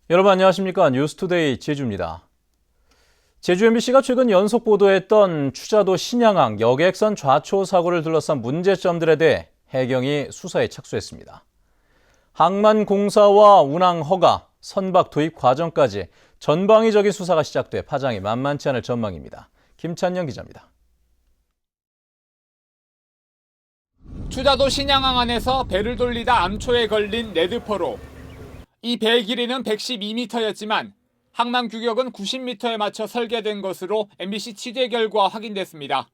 여러분 안녕하십니까? 뉴스투데이 제주입니다. 제주 MBC가 최근 연속 보도했던 추자도 신양항 여객선 좌초 사고를 둘러싼 문제점들에 대해 해경이 수사에 착수했습니다. 항만 공사와 운항 허가, 선박 도입 과정까지 전방위적인 수사가 시작돼 파장이 만만치 않을 전망입니다. 김찬영 기자입니다. 추자도 신양항 안에서 배를 돌리다 암초에 걸린 레드포로. 이 배의 길이는 112m였지만 항만 규격은 90m에 맞춰 설계된 것으로 MBC 취재 결과 확인됐습니다.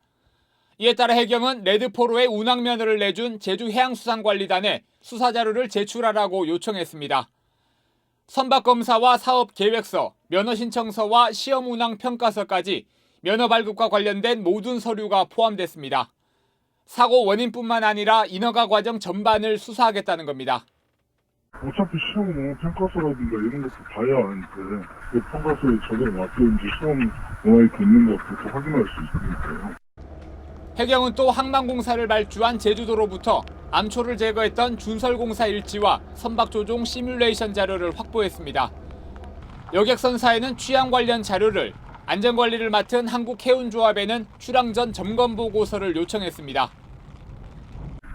이에 따라 해경은 레드포로의 운항면허를 내준 제주해양수산관리단에 수사 자료를 제출하라고 요청했습니다. 선박검사와 사업계획서, 면허신청서와 시험운항평가서까지 면허 발급과 관련된 모든 서류가 포함됐습니다. 사고 원인뿐만 아니라 인허가 과정 전반을 수사하겠다는 겁니다. 어차피 시험 평가서라든가 이런 것도 봐야 하는데 그 평가서에 제대로 맞는지 시험 뭐가 있는 것부터 확인할 수 있으니까요. 해경은 또 항만공사를 발주한 제주도로부터 암초를 제거했던 준설공사 일지와 선박조종 시뮬레이션 자료를 확보했습니다. 여객선사에는 취향 관련 자료를, 안전관리를 맡은 한국해운조합에는 출항 전 점검 보고서를 요청했습니다.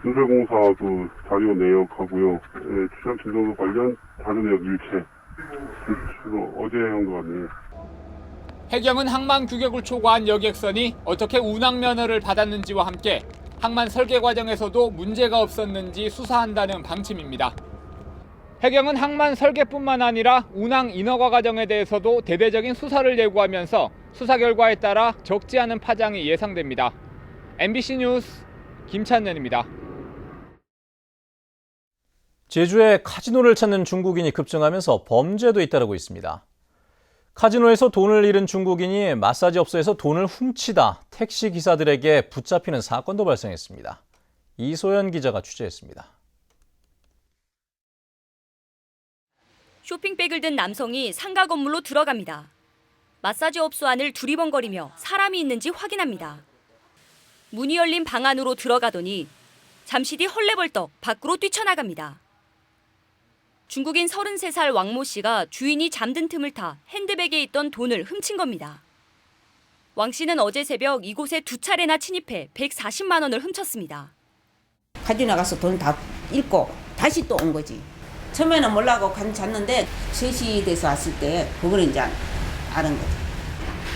준설공사도 자료 내역하고요. 취향 진정도 관련 자료 내역 일체. 주로 어제 한 거 같네요. 해경은 항만 규격을 초과한 여객선이 어떻게 운항면허를 받았는지와 함께 항만 설계 과정에서도 문제가 없었는지 수사한다는 방침입니다. 해경은 항만 설계뿐만 아니라 운항 인허가 과정에 대해서도 대대적인 수사를 예고하면서 수사 결과에 따라 적지 않은 파장이 예상됩니다. MBC 뉴스 김찬년입니다. 제주에 카지노를 찾는 중국인이 급증하면서 범죄도 잇따르고 있습니다. 카지노에서 돈을 잃은 중국인이 마사지 업소에서 돈을 훔치다 택시 기사들에게 붙잡히는 사건도 발생했습니다. 이소연 기자가 취재했습니다. 쇼핑백을 든 남성이 상가 건물로 들어갑니다. 마사지 업소 안을 두리번거리며 사람이 있는지 확인합니다. 문이 열린 방 안으로 들어가더니 잠시 뒤 헐레벌떡 밖으로 뛰쳐나갑니다. 중국인 33살 왕모 씨가 주인이 잠든 틈을 타 핸드백에 있던 돈을 훔친 겁니다. 왕 씨는 어제 새벽 이곳에 2차례나 침입해 140만 원을 훔쳤습니다. 카지노 가서 돈 다 잃고 다시 또 온 거지. 처음에는 몰라고 잤는데 3시 돼서 왔을 때 그걸 이제 알은 거지.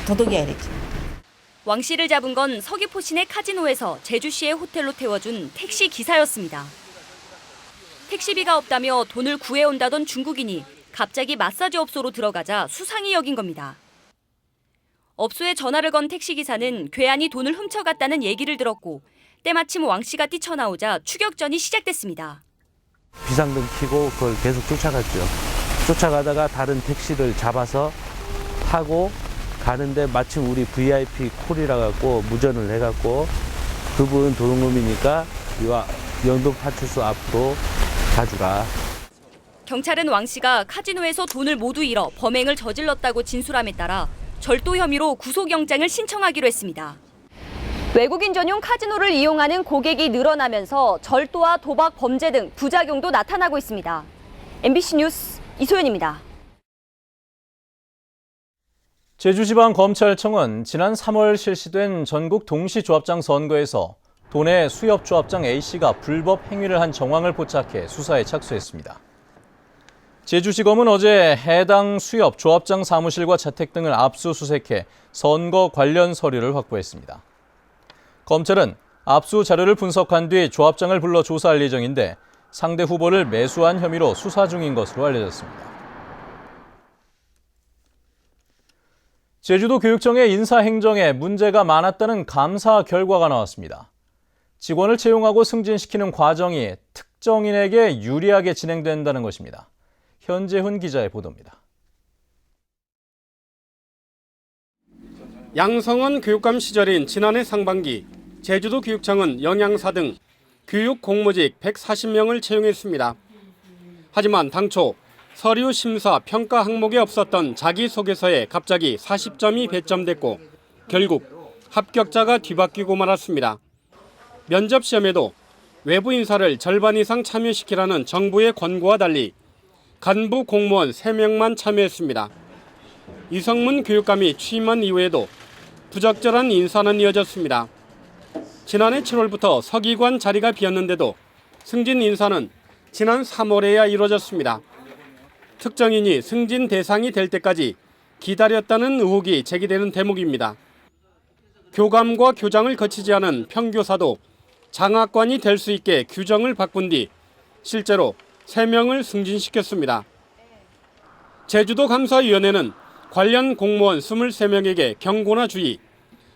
도둑이야 이랬지. 왕 씨를 잡은 건 서귀포 시내 카지노에서 제주시의 호텔로 태워준 택시 기사였습니다. 택시비가 없다며 돈을 구해온다던 중국인이 갑자기 마사지 업소로 들어가자 수상히 여긴 겁니다. 업소에 전화를 건 택시기사는 괴한이 돈을 훔쳐갔다는 얘기를 들었고 때마침 왕 씨가 뛰쳐나오자 추격전이 시작됐습니다. 비상등 켜고 그걸 계속 쫓아갔죠. 쫓아가다가 다른 택시를 잡아서 타고 가는데 마침 우리 VIP 콜이라 갖고 무전을 해갖고 그분 도둑놈이니까 영동파출소 앞으로 가주라. 경찰은 왕 씨가 카지노에서 돈을 모두 잃어 범행을 저질렀다고 진술함에 따라 절도 혐의로 구속영장을 신청하기로 했습니다. 외국인 전용 카지노를 이용하는 고객이 늘어나면서 절도와 도박 범죄 등 부작용도 나타나고 있습니다. MBC 뉴스 이소연입니다. 제주지방검찰청은 지난 3월 실시된 전국 동시조합장 선거에서 도내 수협조합장 A씨가 불법 행위를 한 정황을 포착해 수사에 착수했습니다. 제주지검은 어제 해당 수협조합장 사무실과 자택 등을 압수수색해 선거 관련 서류를 확보했습니다. 검찰은 압수 자료를 분석한 뒤 조합장을 불러 조사할 예정인데 상대 후보를 매수한 혐의로 수사 중인 것으로 알려졌습니다. 제주도 교육청의 인사행정에 문제가 많았다는 감사 결과가 나왔습니다. 직원을 채용하고 승진시키는 과정이 특정인에게 유리하게 진행된다는 것입니다. 현재훈 기자의 보도입니다. 양성원 교육감 시절인 지난해 상반기 제주도 교육청은 영양사 등 교육 공무직 140명을 채용했습니다. 하지만 당초 서류 심사 평가 항목에 없었던 자기소개서에 갑자기 40점이 배점됐고 결국 합격자가 뒤바뀌고 말았습니다. 면접 시험에도 외부 인사를 절반 이상 참여시키라는 정부의 권고와 달리 간부 공무원 3명만 참여했습니다. 이성문 교육감이 취임한 이후에도 부적절한 인사는 이어졌습니다. 지난해 7월부터 서기관 자리가 비었는데도 승진 인사는 지난 3월에야 이루어졌습니다. 특정인이 승진 대상이 될 때까지 기다렸다는 의혹이 제기되는 대목입니다. 교감과 교장을 거치지 않은 평교사도 장학관이 될 수 있게 규정을 바꾼 뒤 실제로 3명을 승진시켰습니다. 제주도 감사위원회는 관련 공무원 23명에게 경고나 주의,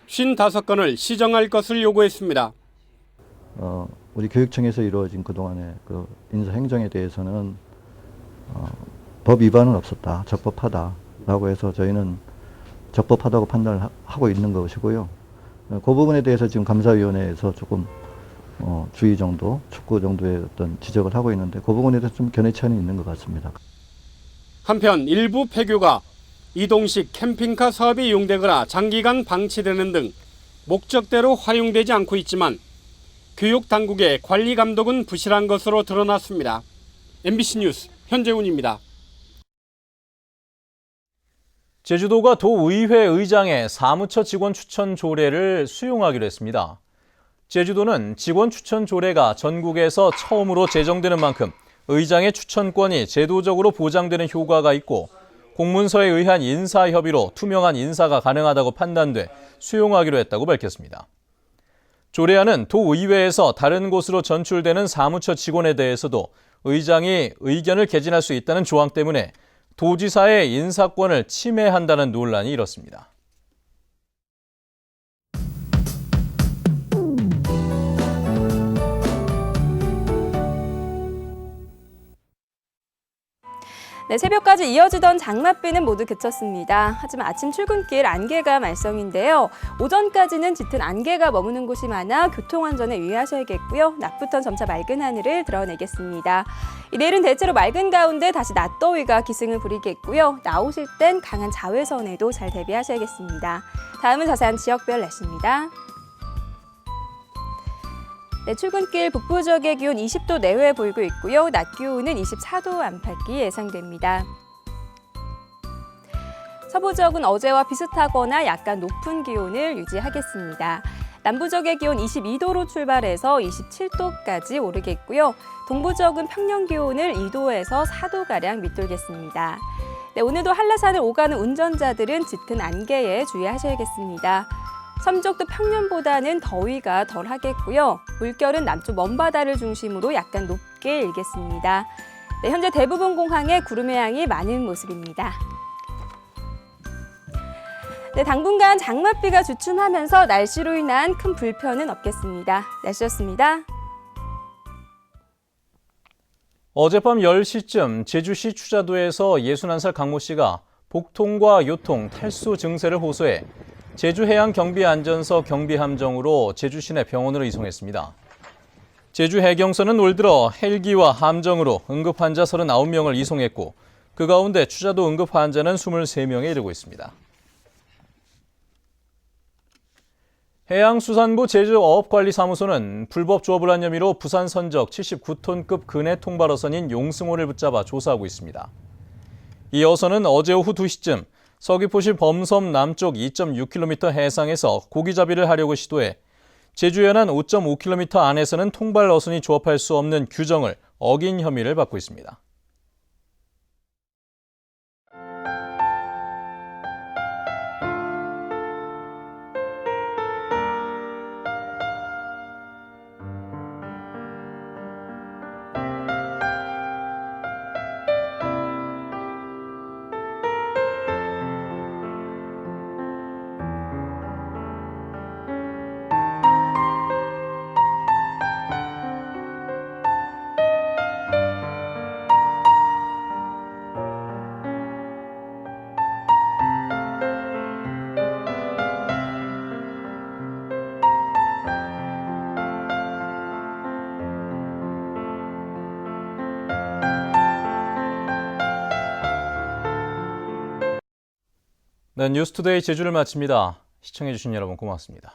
55건을 시정할 것을 요구했습니다. 우리 교육청에서 이루어진 그동안의 그 인사 행정에 대해서는 법 위반은 없었다, 적법하다라고 해서 저희는 적법하다고 판단을 하고 있는 것이고요. 그 부분에 대해서 지금 감사위원회에서 조금 주의 정도, 촉구 정도의 어떤 지적을 하고 있는데 그 부분에 대해서 좀 견해차이는 있는 것 같습니다. 한편 일부 폐교가 이동식 캠핑카 사업에 이용되거나 장기간 방치되는 등 목적대로 활용되지 않고 있지만 교육 당국의 관리 감독은 부실한 것으로 드러났습니다. MBC 뉴스 현재훈입니다. 제주도가 도의회 의장의 사무처 직원 추천 조례를 수용하기로 했습니다. 제주도는 직원 추천 조례가 전국에서 처음으로 제정되는 만큼 의장의 추천권이 제도적으로 보장되는 효과가 있고 공문서에 의한 인사협의로 투명한 인사가 가능하다고 판단돼 수용하기로 했다고 밝혔습니다. 조례안은 도의회에서 다른 곳으로 전출되는 사무처 직원에 대해서도 의장이 의견을 개진할 수 있다는 조항 때문에 도지사의 인사권을 침해한다는 논란이 일었습니다. 네, 새벽까지 이어지던 장맛비는 모두 그쳤습니다. 하지만 아침 출근길 안개가 말썽인데요. 오전까지는 짙은 안개가 머무는 곳이 많아 교통안전에 유의하셔야겠고요. 낮부터 점차 맑은 하늘을 드러내겠습니다. 내일은 대체로 맑은 가운데 다시 낮더위가 기승을 부리겠고요. 나오실 땐 강한 자외선에도 잘 대비하셔야겠습니다. 다음은 자세한 지역별 날씨입니다. 네, 출근길 북부 지역의 기온 20도 내외에 보이고 있고요. 낮 기온은 24도 안팎이 예상됩니다. 서부 지역은 어제와 비슷하거나 약간 높은 기온을 유지하겠습니다. 남부 지역의 기온 22도로 출발해서 27도까지 오르겠고요. 동부 지역은 평년 기온을 2도에서 4도가량 밑돌겠습니다. 네, 오늘도 한라산을 오가는 운전자들은 짙은 안개에 주의하셔야겠습니다. 섬쪽도 평년보다는 더위가 덜 하겠고요. 물결은 남쪽 먼바다를 중심으로 약간 높게 일겠습니다. 네, 현재 대부분 공항에 구름의 양이 많은 모습입니다. 네, 당분간 장맛비가 주춤하면서 날씨로 인한 큰 불편은 없겠습니다. 날씨였습니다. 어젯밤 10시쯤 제주시 추자도에서 61살 강모 씨가 복통과 요통, 탈수 증세를 호소해 제주해양경비안전서 경비함정으로 제주시내 병원으로 이송했습니다. 제주해경서는 올 들어 헬기와 함정으로 응급환자 39명을 이송했고 그 가운데 추자도 응급환자는 23명에 이르고 있습니다. 해양수산부 제주어업관리사무소는 불법 조업을 한 혐의로 부산 선적 79톤급 근해 통발어선인 용승호를 붙잡아 조사하고 있습니다. 이 어선은 어제 오후 2시쯤 서귀포시 범섬 남쪽 2.6km 해상에서 고기잡이를 하려고 시도해 제주 연안 5.5km 안에서는 통발 어선이 조업할 수 없는 규정을 어긴 혐의를 받고 있습니다. 네, 뉴스투데이 제주를 마칩니다. 시청해주신 여러분 고맙습니다.